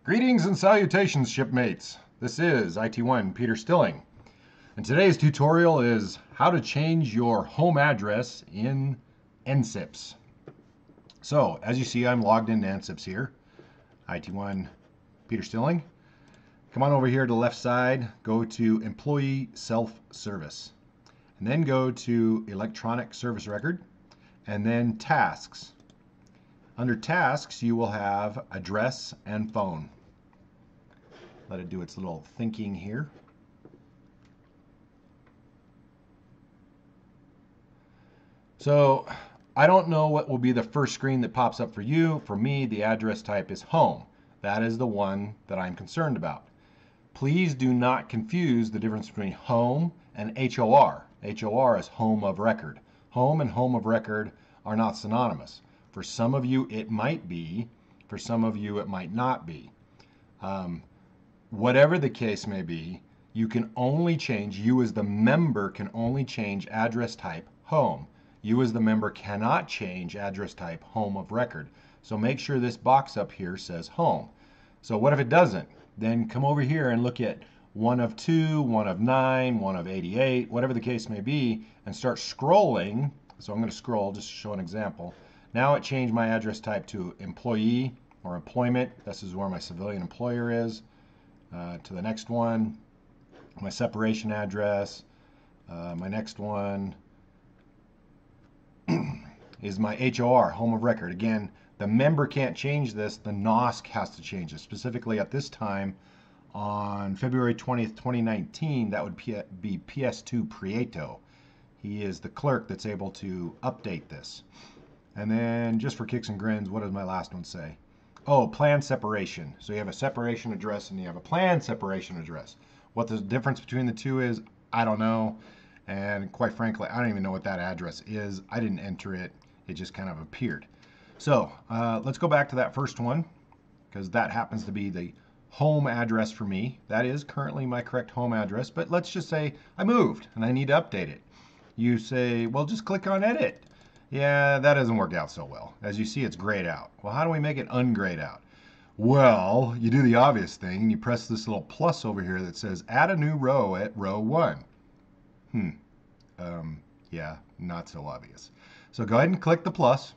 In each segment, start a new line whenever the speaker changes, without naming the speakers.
Greetings and salutations, shipmates. This is IT1 Peter Stilling. And today's tutorial is how to change your home address in NSIPS. So, as you see, I'm logged into NSIPS here. IT1 Peter Stilling. Come on over here to the left side, go to Employee Self-Service. And then go to Electronic Service Record, and then Tasks. Under Tasks, you will have Address and Phone. Let it do its little thinking here. So, I don't know what will be the first screen that pops up for you. For me, the address type is Home. That is the one that I'm concerned about. Please do not confuse the difference between Home and HOR. HOR is Home of Record. Home and Home of Record are not synonymous. For some of you, it might be. For some of you, it might not be. Whatever the case may be, you can only change, you as the member can only change address type Home. You as the member cannot change address type Home of Record. So make sure this box up here says Home. So what if it doesn't? Then come over here and look at 1 of 2, 1 of 9, 1 of 88, whatever the case may be, and start scrolling. So I'm going to scroll just to show an example. Now it changed my address type to employee or employment. This is where my civilian employer is. To the next one, my separation address. My next one is my HOR, Home of Record. Again, the member can't change this. The NOSC has to change it. Specifically at this time, on February 20th, 2019, that would be PS2 Prieto. He is the clerk that's able to update this. And then, just for kicks and grins, what does my last one say? Oh, plan separation. So you have a separation address and you have a plan separation address. What the difference between the two is, I don't know. And quite frankly, I don't even know what that address is. I didn't enter it. It just kind of appeared. So let's go back to that first one, because that happens to be the home address for me. That is currently my correct home address. But let's just say I moved and I need to update it. You say, well, just click on edit. Yeah, that doesn't work out so well. As you see, it's grayed out. Well, how do we make it ungrayed out? Well, you do the obvious thing, and you press this little plus over here that says add a new row at row 1. Yeah, not so obvious. So go ahead and click the plus.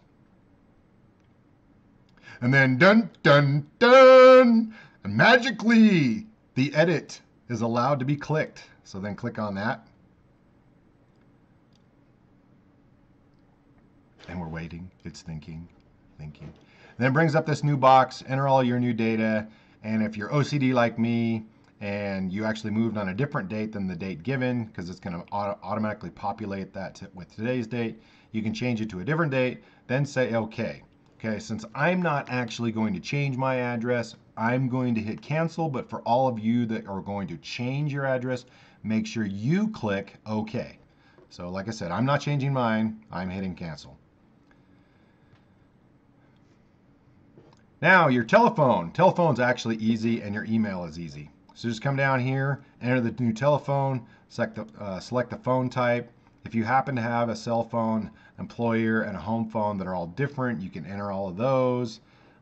And then dun, dun, dun! And magically, the edit is allowed to be clicked. So then click on that. And we're waiting. It's thinking. And then it brings up this new box. Enter all your new data. And if you're OCD like me and you actually moved on a different date than the date given, because it's going to automatically populate that with today's date, you can change it to a different date, then say OK. Okay, since I'm not actually going to change my address, I'm going to hit cancel. But for all of you that are going to change your address, make sure you click OK. So like I said, I'm not changing mine. I'm hitting cancel. Now your telephone. Telephone's actually easy, and your email is easy. So just come down here, enter the new telephone, select the phone type. If you happen to have a cell phone, employer, and a home phone that are all different, you can enter all of those.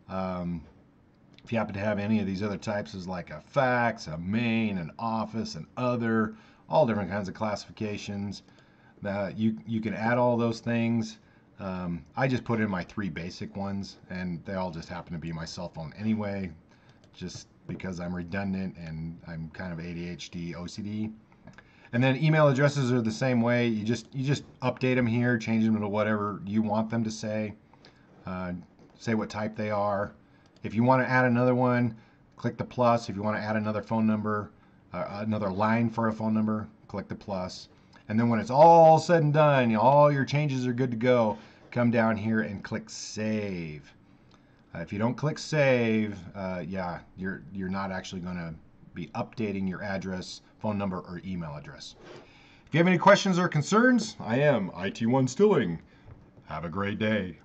If you happen to have any of these other types, as like a fax, a main, an office, an other, all different kinds of classifications, you can add all those things. I just put in my 3 basic ones, and they all just happen to be my cell phone anyway, just because I'm redundant and I'm kind of ADHD, OCD. And then email addresses are the same way. You just update them here, change them to whatever you want them to say. Say what type they are. If you want to add another one, click the plus. If you want to add another phone number, another line for a phone number, click the plus. And then when it's all said and done, all your changes are good to go, come down here and click Save. If you don't click Save, yeah, you're not actually going to be updating your address, phone number, or email address. If you have any questions or concerns, I am IT1 Stilling. Have a great day.